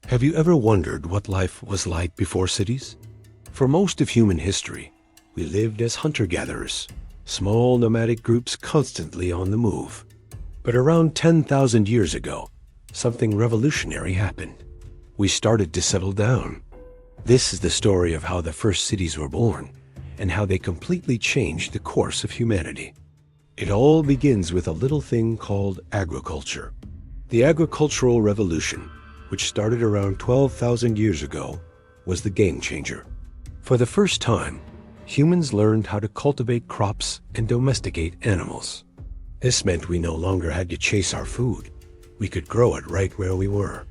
Have you ever wondered what life was like before cities? For most of human history, we lived as hunter-gatherers, small nomadic groups constantly on the move. But around 10,000 years ago, something revolutionary happened. We started to settle down. This is the story of how the first cities were born and how they completely changed the course of humanity. It all begins with a little thing called agriculture. The agricultural revolution, which started around 12,000 years ago, was the game changer. For the first time, humans learned how to cultivate crops and domesticate animals. This meant we no longer had to chase our food. We could grow it right where we were.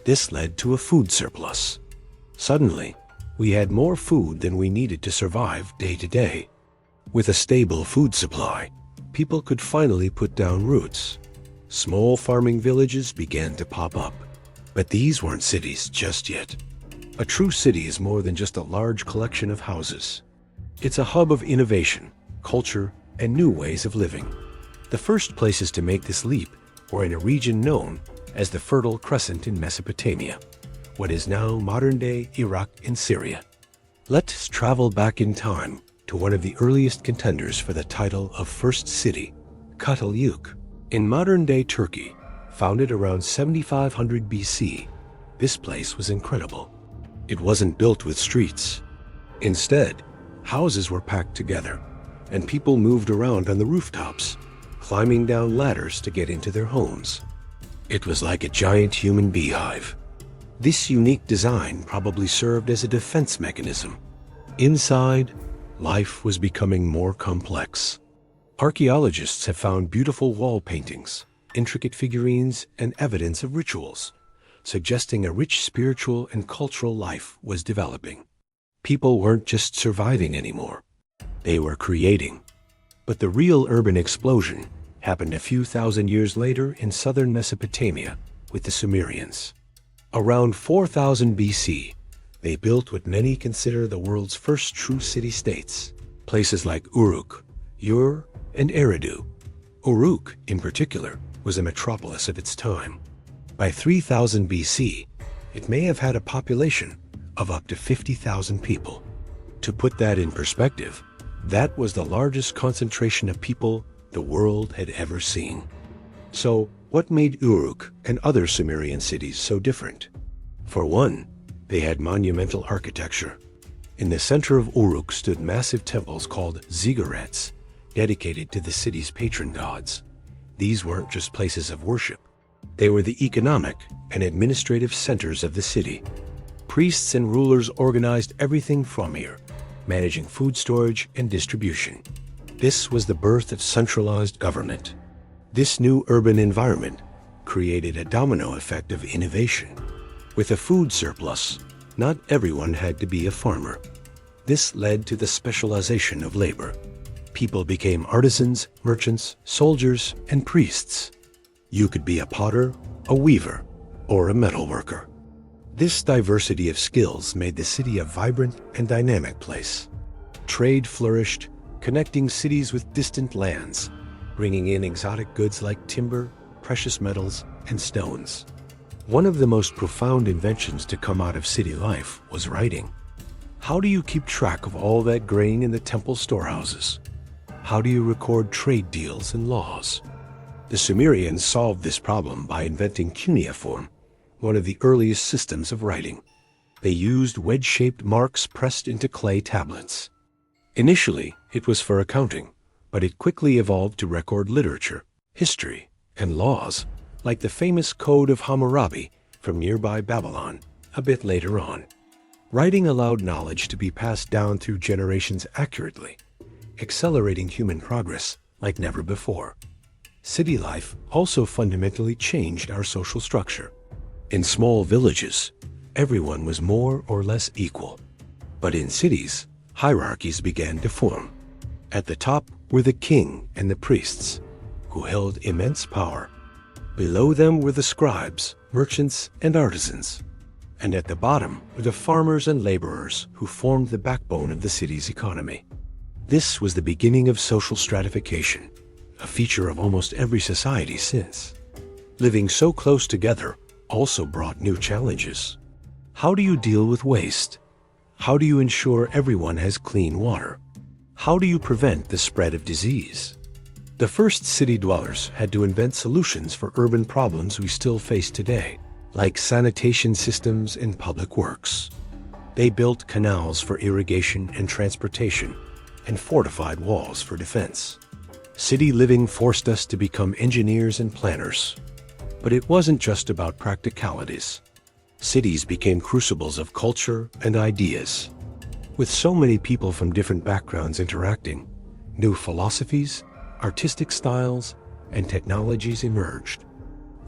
This led to a food surplus. Suddenly, we had more food than we needed to survive day to day. With a stable food supply, people could finally put down roots. Small farming villages began to pop up. But these weren't cities just yet. A true city is more than just a large collection of houses. It's a hub of innovation, culture, and new ways of living. The first places to make this leap were in a region known as the Fertile Crescent in Mesopotamia, what is now modern-day Iraq and Syria. Let's travel back in time to one of the earliest contenders for the title of First City, Uruk. In modern-day Turkey, founded around 7500 BC, this place was incredible. It wasn't built with streets. Instead, houses were packed together, and people moved around on the rooftops, climbing down ladders to get into their homes. It was like a giant human beehive. This unique design probably served as a defense mechanism. Inside, life was becoming more complex. Archaeologists have found beautiful wall paintings, intricate figurines, and evidence of rituals, suggesting a rich spiritual and cultural life was developing. People weren't just surviving anymore. They were creating. But the real urban explosion happened a few thousand years later in southern Mesopotamia with the Sumerians. Around 4000 BC, they built what many consider the world's first true city-states, places like Uruk, Ur, and Eridu. Uruk, in particular, was a metropolis of its time. By 3000 BC, it may have had a population of up to 50,000 people. To put that in perspective, that was the largest concentration of people the world had ever seen. So, what made Uruk and other Sumerian cities so different? For one, they had monumental architecture. In the center of Uruk stood massive temples called ziggurats, dedicated to the city's patron gods. These weren't just places of worship. They were the economic and administrative centers of the city. Priests and rulers organized everything from here, managing food storage and distribution. This was the birth of centralized government. This new urban environment created a domino effect of innovation. With a food surplus, not everyone had to be a farmer. This led to the specialization of labor. People became artisans, merchants, soldiers, and priests. You could be a potter, a weaver, or a metalworker. This diversity of skills made the city a vibrant and dynamic place. Trade flourished, connecting cities with distant lands, bringing in exotic goods like timber, precious metals, and stones. One of the most profound inventions to come out of city life was writing. How do you keep track of all that grain in the temple storehouses? How do you record trade deals and laws? The Sumerians solved this problem by inventing cuneiform, one of the earliest systems of writing. They used wedge-shaped marks pressed into clay tablets. Initially, it was for accounting, but it quickly evolved to record literature, history, and laws, like the famous Code of Hammurabi from nearby Babylon, a bit later on. Writing allowed knowledge to be passed down through generations accurately, accelerating human progress like never before. City life also fundamentally changed our social structure. In small villages, everyone was more or less equal. But in cities, hierarchies began to form. At the top were the king and the priests, who held immense power. Below them were the scribes, merchants, and artisans. And at the bottom were the farmers and laborers who formed the backbone of the city's economy. This was the beginning of social stratification, a feature of almost every society since. Living so close together, also brought new challenges. How do you deal with waste? How do you ensure everyone has clean water? How do you prevent the spread of disease? The first city dwellers had to invent solutions for urban problems we still face today, like sanitation systems and public works. They built canals for irrigation and transportation, and fortified walls for defense. City living forced us to become engineers and planners. But it wasn't just about practicalities. Cities became crucibles of culture and ideas. With so many people from different backgrounds interacting, new philosophies, artistic styles, and technologies emerged.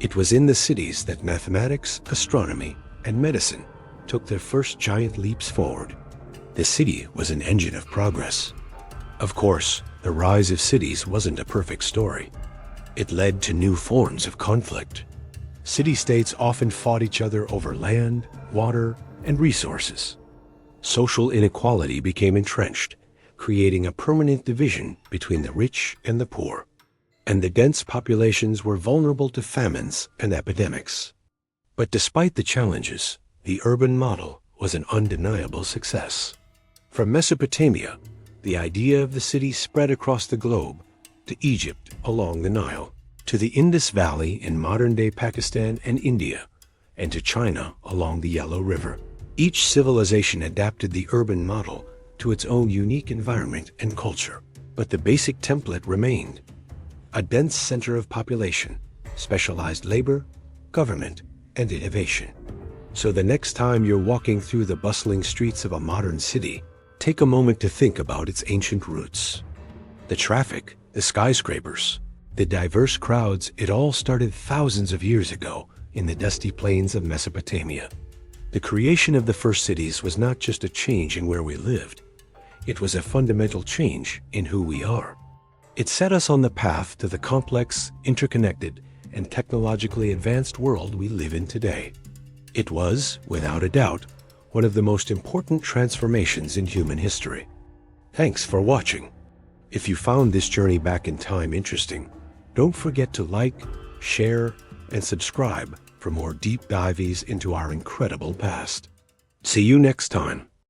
It was in the cities that mathematics, astronomy, and medicine took their first giant leaps forward. The city was an engine of progress. Of course, the rise of cities wasn't a perfect story. It led to new forms of conflict. City-states often fought each other over land, water, and resources. Social inequality became entrenched, creating a permanent division between the rich and the poor. And the dense populations were vulnerable to famines and epidemics. But despite the challenges, the urban model was an undeniable success. From Mesopotamia, the idea of the city spread across the globe, to Egypt along the Nile, to the Indus Valley in modern-day Pakistan and India, and to China along the Yellow River. Each civilization adapted the urban model to its own unique environment and culture, but the basic template remained: a dense center of population, specialized labor, government, and innovation. So the next time you're walking through the bustling streets of a modern city, take a moment to think about its ancient roots. The traffic, the skyscrapers, the diverse crowds, it all started thousands of years ago in the dusty plains of Mesopotamia. The creation of the first cities was not just a change in where we lived. It was a fundamental change in who we are. It set us on the path to the complex, interconnected, and technologically advanced world we live in today. It was, without a doubt, one of the most important transformations in human history. Thanks for watching. If you found this journey back in time interesting, don't forget to like, share, and subscribe for more deep dives into our incredible past. See you next time.